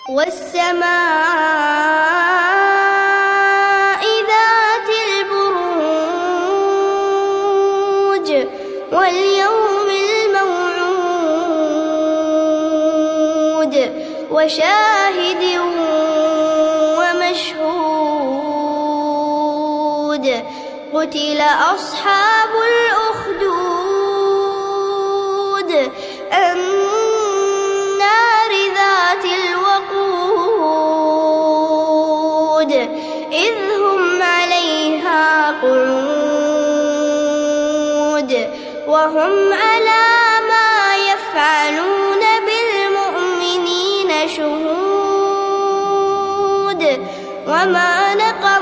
والسماء ذات البروج واليوم الموعود وشاهد ومشهود قتل أصحاب الأخدود النار ذات الوقود إذ هم عليها قعود وهم على ما يفعلون بالمؤمنين شهود وما نقموا